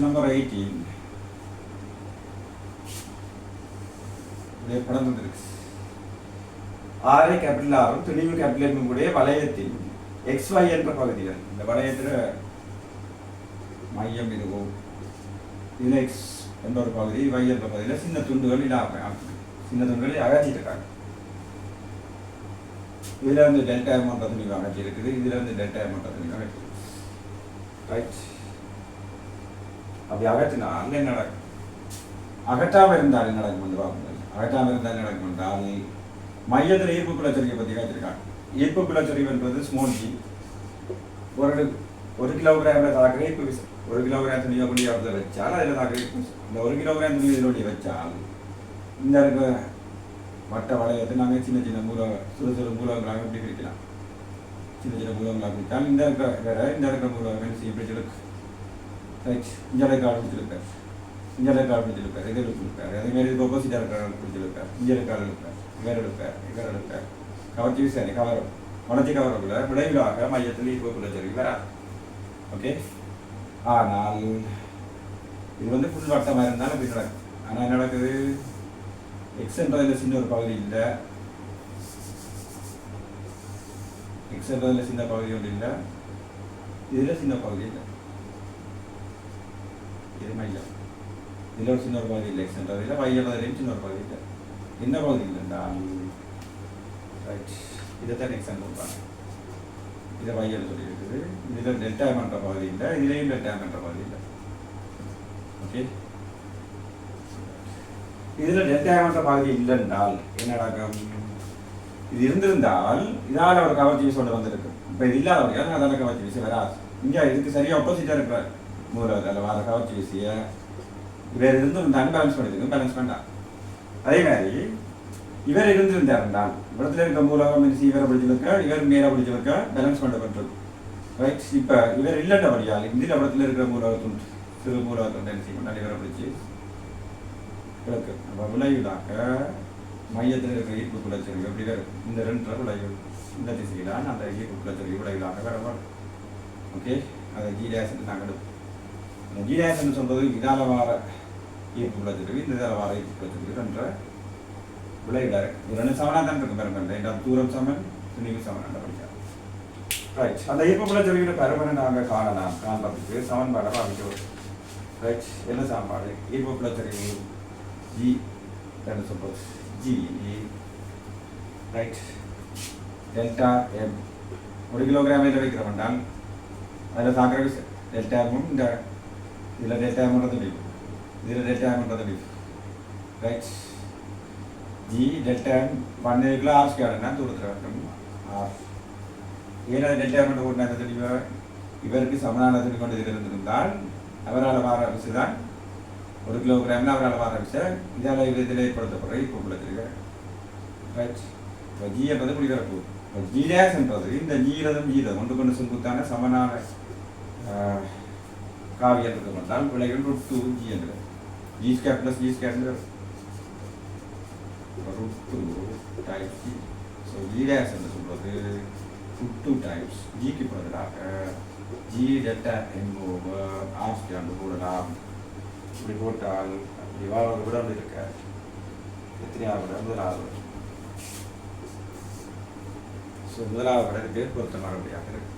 Question number 18. படம் வந்துருக்கு. ஆரை கேபிட்டல் ஆரும் துணிவு கேபிட்டல் கூடிய வளையத்தின் XY என்ற பகுதிகள். இந்த வளையத்தில் மையம் இருக்கும். இதில் X என்ற ஒரு பகுதி, Y என்ற பகுதியில் சின்ன துண்டுகள் சின்ன துண்டுகளை அகற்றிருக்காங்க. இதில் வந்து டெல்டா என்ற துணிவு அகற்றி இருக்குது. இதில் வந்து டெல்டா என்ற துணிவு அகற்றி ரைட். அப்படி அகற்றினா அங்கே என்ன நடக்கும்? அகற்றாமல் இருந்தால் என்ன நடக்கும் என்று பார்க்கணும். அகற்றாமல் இருந்தால் என்ன நடக்கும் என்றால் மையத்தில் ஈர்ப்பு குலச்சரிவை பற்றி காய்ச்சிருக்காங்க. ஈர்ப்பு குலச்சரிவு என்பது ஸ்மால் ஜி. ஒரு கிலோகிராமில் தாக்கிற ஈர்ப்பு விசை. 1 கிலோகிராம் துணியை கொண்டு அவர்களை வச்சால் அதில் தாக்கிற ஈர்ப்பு விசை. இந்த 1 கிலோகிராம் துணியை இதோடைய வச்சால் இந்த இருக்க வட்ட வளையத்தை நாங்கள் சின்ன சின்ன சிறு மூலங்களாக எப்படி பிரிக்கலாம். சின்ன சின்ன மூலங்களாக பிரித்தால் இந்த இருக்கிற வேற இந்த இருக்கிற மூலம் எப்படி சொல்லுக்கு ரைட். இஞ்சலை கால் பிடிச்சிருக்கார், இஞ்சலை கால் பிடிச்சிருக்கார், இது இருப்பார். அதேமாரி இது ஆப்போசிட்டாக இருக்கிற பிடிச்சிருக்கார், இஞ்சலை கால் இருப்பார், இவர் எடுப்பார். கவர்ச்சி விசாரி கவர் வளர்ச்சி கவரக்குள்ள விளைவிலாக மையத்தில் ஈர்ப்புக்குள்ள சரி வராது. ஓகே. ஆனால் இது வந்து புல் வட்டமாக இருந்தாலும் அப்படி நடக்கும். ஆனால் என்ன நடக்குது? எக்ஸ் என்றதில் சின்ன ஒரு பகுதி இல்லை, எக்ஸ் என்றதில் சின்ன பகுதி ஒன்று இல்லை, இதில் சின்ன பகுதி இல்லை. இது மையம், இதில் ஒரு சின்ன ஒரு பகுதி இல்லை. எக்ஸ் என்றதில் Y என்றதிலையும் சின்ன ஒரு பகுதி இல்லை. என்ன பகுதி இல்லைன்றால் ரைட், இதைத்தான் எக்ஸ் கொடுப்பாங்க. இதை Y என்று சொல்லி இருக்குது. இதில் டெல்டா என்ற பகுதி இல்லை, இதிலேயும் டெல்டா என்ற பகுதி இல்லை. ஓகே. இதில் டெல்டா என்ற பகுதி இல்லைன்றால் என்ன நடக்கும்? இது இருந்திருந்தால் இதால் ஒரு கவர்ச்சி விசை கொண்டு வந்திருக்கு. இப்போ இது இல்லாதவரையால் அதால் கவர்ச்சி விசை வராது. இங்கே இதுக்கு சரியாக ஆப்போசிட்டாக இருக்கிற மூலத்தில் வர கவர்ச்சி விசையை வேறு இருந்திருந்தாலும் பேலன்ஸ் பண்ணிருக்கு, பேலன்ஸ் பண்ணலாம். அதே மாதிரி இவர் இருந்திருந்தாருந்தால் இடத்துல இருக்க மூலகம் இவரை பிடிச்சிருக்க, இவர் மேலே பிடிச்சிருக்க பேலன்ஸ் பண்ணப்பட்டிருக்கு. ரைட். இப்போ இவர் இல்லைன்றபடியால் இந்த இடத்துல இருக்கிற மூலகத்துண்டு சிறு மூலகத்துண்டு என்ன செய்யணும்? இவரை பிடிச்சி கிழக்கு நம்ம விளைவுடாக்க மையத்தில் இருக்கிற ஈர்ப்பு குலச்சரிவு எப்படி இருக்கும்? இந்த 2 விளைவு இந்த திசையிலான அந்த ஈர்ப்பு குலச்சரிவு விளைவுடாக வேற வரும். ஓகே. அதை ஜிடாஸ்ன்னு நாங்கள் எடுப்போம். இந்த ஜிடாஸ்ன்னு சொல்றது இதால வார ஈர்ப்பு குலச்சரிவு, இந்த இதால வார ஈர்ப்பு குலச்சரிவு என்ற விளைவிடாரு. இது 2 சமனாக தான் இருக்கும். பெருமன் இந்த தூரம் சமன், துணிவு சமன் படிச்சார். ரைட். அந்த ஈர்ப்பு குலச்சரிவின் பெருமனை நாங்கள் காண்பதற்கு சமன்பாடை பாவிக்கிறோம். ரைட். என்ன சமன்பாடு? ஈர்ப்பு குலச்சரிவு G என்ன சொல்றது? G right delta M 1 kilogram இதில் வைக்கிறோம்னால் அதில் தாக்கிற டெல்டா எம்மும் இந்த இதில் டெல்டா எம்ன்றது முடியும், இதில் டெல்டா எம்ன்றது முடியும். Right. G delta M 1 kilo R ஸ்கொயர்னா தூரத்தில் வேண்டும் R. ஏன்னா டெல்டா எம் ஒரு நேரத்தில் இவருக்கு சமனானது கொண்டு இதில் இருந்திருந்தால் அவரால் வார விசை தான் 1 கிலோகிராமில் அவரால் வார விசை இதால் இதில் ஏற்படுத்தப்படுற இப்போ குலச்சரிவு. ரைட். இப்போ G என்பது முடிகிறப்போ இப்போ ஜிடாஸ் என்றது இந்த ஜீரதம் ஒன்று கொண்டு செங்குத்தான சமனான காவியம் எடுத்து கொண்டால் விளைகள் √2G என்று G square plus G square √2 times G. So ஜிடாஸ் என்று சொல்வது √2 டைம்ஸ் Gக்கு பதிலாக G delta M over R square போடலாம். இப்படி போட்டால் இவ்வாறு விட இருக்க எத்தனையாவது முதலாவது. ஸோ முதலாவது விடத்துக்கு பொருத்தமாக முடியாது இருக்கு.